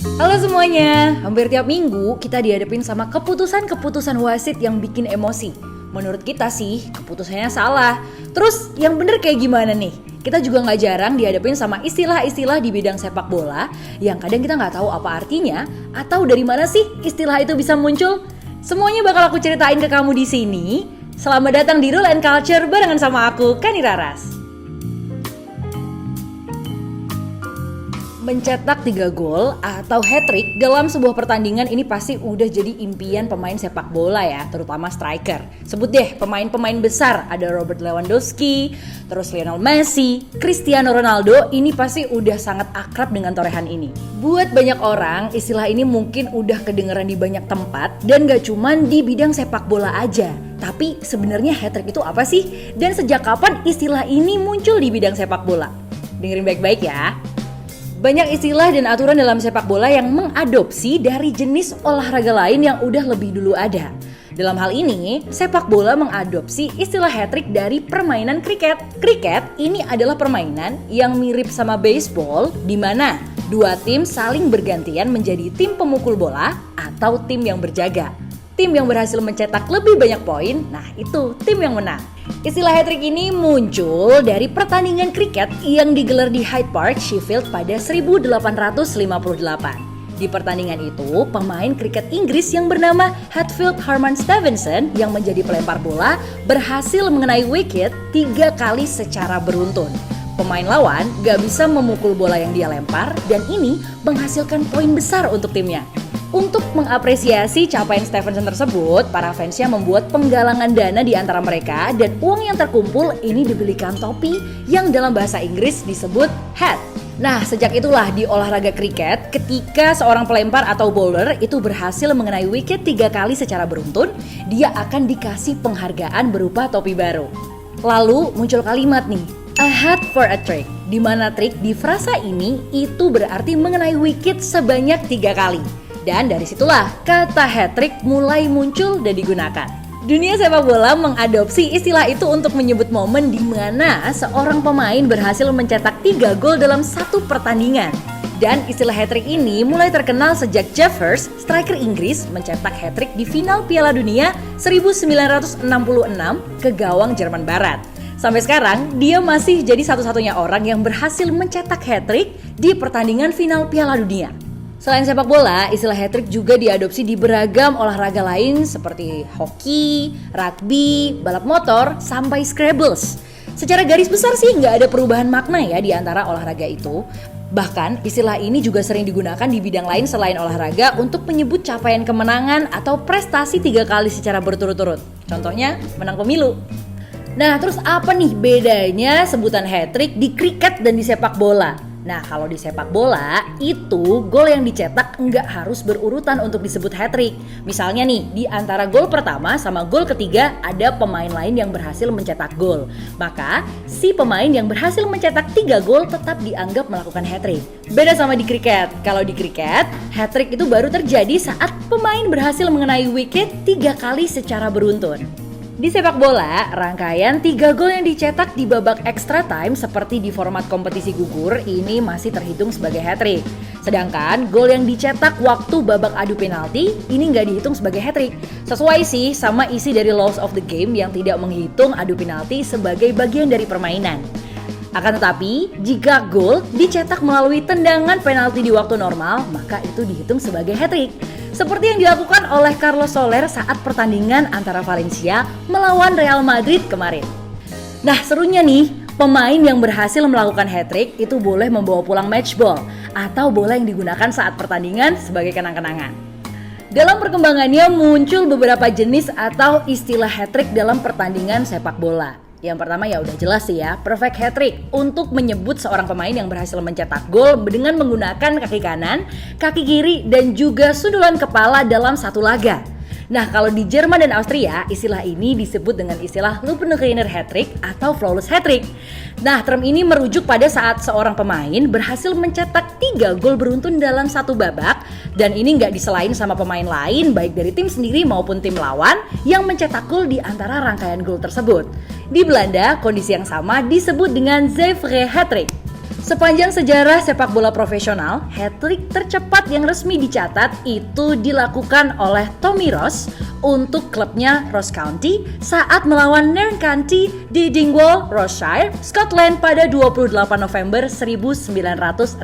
Halo semuanya, hampir tiap minggu kita dihadapin sama keputusan-keputusan wasit yang bikin emosi. Menurut kita sih, keputusannya salah. Terus yang bener kayak gimana nih? Kita juga gak jarang dihadapin sama istilah-istilah di bidang sepak bola yang kadang kita gak tahu apa artinya atau dari mana sih istilah itu bisa muncul. Semuanya bakal aku ceritain ke kamu di sini. Selamat datang di Rule and Culture barengan sama aku, Kani Raras. Mencetak 3 gol atau hat-trick dalam sebuah pertandingan ini pasti udah jadi impian pemain sepak bola ya, terutama striker. Sebut deh pemain-pemain besar, ada Robert Lewandowski, terus Lionel Messi, Cristiano Ronaldo, ini pasti udah sangat akrab dengan torehan ini. Buat banyak orang, istilah ini mungkin udah kedengeran di banyak tempat dan gak cuman di bidang sepak bola aja. Tapi sebenarnya hat-trick itu apa sih? Dan sejak kapan istilah ini muncul di bidang sepak bola? Dengerin baik-baik ya. Banyak istilah dan aturan dalam sepak bola yang mengadopsi dari jenis olahraga lain yang udah lebih dulu ada. Dalam hal ini, sepak bola mengadopsi istilah hat-trick dari permainan kriket. Kriket ini adalah permainan yang mirip sama baseball di mana dua tim saling bergantian menjadi tim pemukul bola atau tim yang berjaga. Tim yang berhasil mencetak lebih banyak poin, nah itu tim yang menang. Istilah hat-trick ini muncul dari pertandingan kriket yang digelar di Hyde Park, Sheffield pada 1858. Di pertandingan itu, pemain kriket Inggris yang bernama Hatfield Harman Stevenson yang menjadi pelempar bola berhasil mengenai wicket 3 kali secara beruntun. Pemain lawan gak bisa memukul bola yang dia lempar dan ini menghasilkan poin besar untuk timnya. Untuk mengapresiasi capaian Stevenson tersebut, para fansnya membuat penggalangan dana di antara mereka dan uang yang terkumpul ini dibelikan topi yang dalam bahasa Inggris disebut hat. Nah, sejak itulah di olahraga kriket, ketika seorang pelempar atau bowler itu berhasil mengenai wicket 3 kali secara beruntun, dia akan dikasih penghargaan berupa topi baru. Lalu muncul kalimat nih, a hat for a trick, di mana trik di frasa ini itu berarti mengenai wicket sebanyak 3 kali. Dan dari situlah kata hat-trick mulai muncul dan digunakan. Dunia sepak bola mengadopsi istilah itu untuk menyebut momen di mana seorang pemain berhasil mencetak 3 gol dalam satu pertandingan. Dan istilah hat-trick ini mulai terkenal sejak Geoff Hurst, striker Inggris, mencetak hat-trick di final Piala Dunia 1966 ke gawang Jerman Barat. Sampai sekarang, dia masih jadi satu-satunya orang yang berhasil mencetak hat-trick di pertandingan final Piala Dunia. Selain sepak bola, istilah hat-trick juga diadopsi di beragam olahraga lain seperti hoki, rugby, balap motor, sampai Scrabbles. Secara garis besar sih nggak ada perubahan makna ya di antara olahraga itu. Bahkan istilah ini juga sering digunakan di bidang lain selain olahraga untuk menyebut capaian kemenangan atau prestasi 3 kali secara berturut-turut. Contohnya menang pemilu. Nah, terus apa nih bedanya sebutan hat-trick di kriket dan di sepak bola? Nah, kalau di sepak bola, itu gol yang dicetak nggak harus berurutan untuk disebut hat-trick. Misalnya nih, di antara gol pertama sama gol ketiga ada pemain lain yang berhasil mencetak gol. Maka, si pemain yang berhasil mencetak 3 gol tetap dianggap melakukan hat-trick. Beda sama di kriket. Kalau di kriket, hat-trick itu baru terjadi saat pemain berhasil mengenai wicket 3 kali secara beruntun. Di sepak bola, rangkaian 3 gol yang dicetak di babak extra time seperti di format kompetisi gugur ini masih terhitung sebagai hat-trick. Sedangkan gol yang dicetak waktu babak adu penalti ini nggak dihitung sebagai hat-trick. Sesuai sih sama isi dari Laws of the Game yang tidak menghitung adu penalti sebagai bagian dari permainan. Akan tetapi, jika gol dicetak melalui tendangan penalti di waktu normal, maka itu dihitung sebagai hat-trick. Seperti yang dilakukan oleh Carlos Soler saat pertandingan antara Valencia melawan Real Madrid kemarin. Nah, serunya nih, pemain yang berhasil melakukan hat-trick itu boleh membawa pulang match ball atau bola yang digunakan saat pertandingan sebagai kenang-kenangan. Dalam perkembangannya muncul beberapa jenis atau istilah hat-trick dalam pertandingan sepak bola. Yang pertama ya udah jelas sih ya, perfect hat-trick untuk menyebut seorang pemain yang berhasil mencetak gol dengan menggunakan kaki kanan, kaki kiri, dan juga sundulan kepala dalam satu laga. Nah, kalau di Jerman dan Austria, istilah ini disebut dengan istilah Lupenreiner hat-trick atau flawless hat-trick. Nah, term ini merujuk pada saat seorang pemain berhasil mencetak 3 gol beruntun dalam satu babak, dan ini nggak diselain sama pemain lain baik dari tim sendiri maupun tim lawan yang mencetak gol di antara rangkaian gol tersebut. Di Belanda, kondisi yang sama disebut dengan Zeevre hat-trick. Sepanjang sejarah sepak bola profesional, hat-trick tercepat yang resmi dicatat itu dilakukan oleh Tommy Ross untuk klubnya Ross County saat melawan Nairn County di Dingwall, Rossshire, Scotland pada 28 November 1964.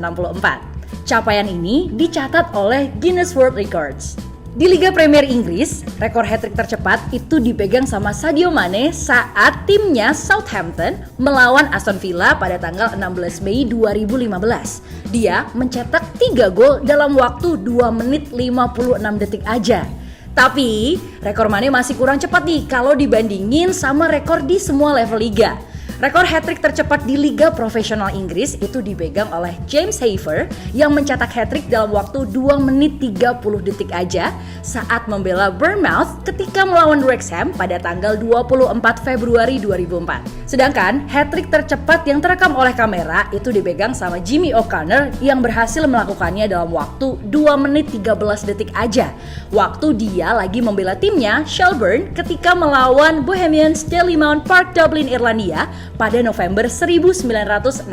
Capaian ini dicatat oleh Guinness World Records. Di Liga Premier Inggris, rekor hat-trick tercepat itu dipegang sama Sadio Mane saat timnya Southampton melawan Aston Villa pada tanggal 16 Mei 2015. Dia mencetak 3 gol dalam waktu 2 menit 56 detik aja. Tapi, rekor Mane masih kurang cepat nih kalau dibandingin sama rekor di semua level liga. Rekor hat-trick tercepat di Liga Profesional Inggris itu dipegang oleh James Haver yang mencetak hat-trick dalam waktu 2 menit 30 detik aja saat membela Bournemouth ketika melawan Wrexham pada tanggal 24 Februari 2004. Sedangkan hat-trick tercepat yang terekam oleh kamera itu dipegang sama Jimmy O'Connor yang berhasil melakukannya dalam waktu 2 menit 13 detik aja. Waktu dia lagi membela timnya Shelbourne ketika melawan Bohemians Dalymount Park Dublin, Irlandia pada November 1967.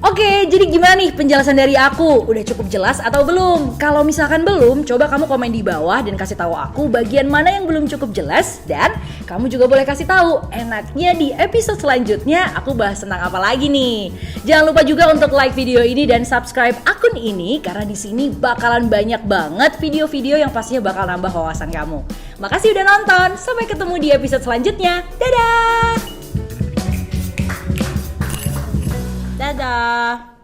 Oke, jadi gimana nih penjelasan dari aku? Udah cukup jelas atau belum? Kalau misalkan belum, coba kamu komen di bawah dan kasih tahu aku bagian mana yang belum cukup jelas, dan kamu juga boleh kasih tahu enaknya di episode selanjutnya aku bahas tentang apa lagi nih. Jangan lupa juga untuk like video ini dan subscribe akun ini karena di sini bakalan banyak banget video-video yang pastinya bakal nambah wawasan kamu. Makasih udah nonton, sampai ketemu di episode selanjutnya. Dadah! Dadah!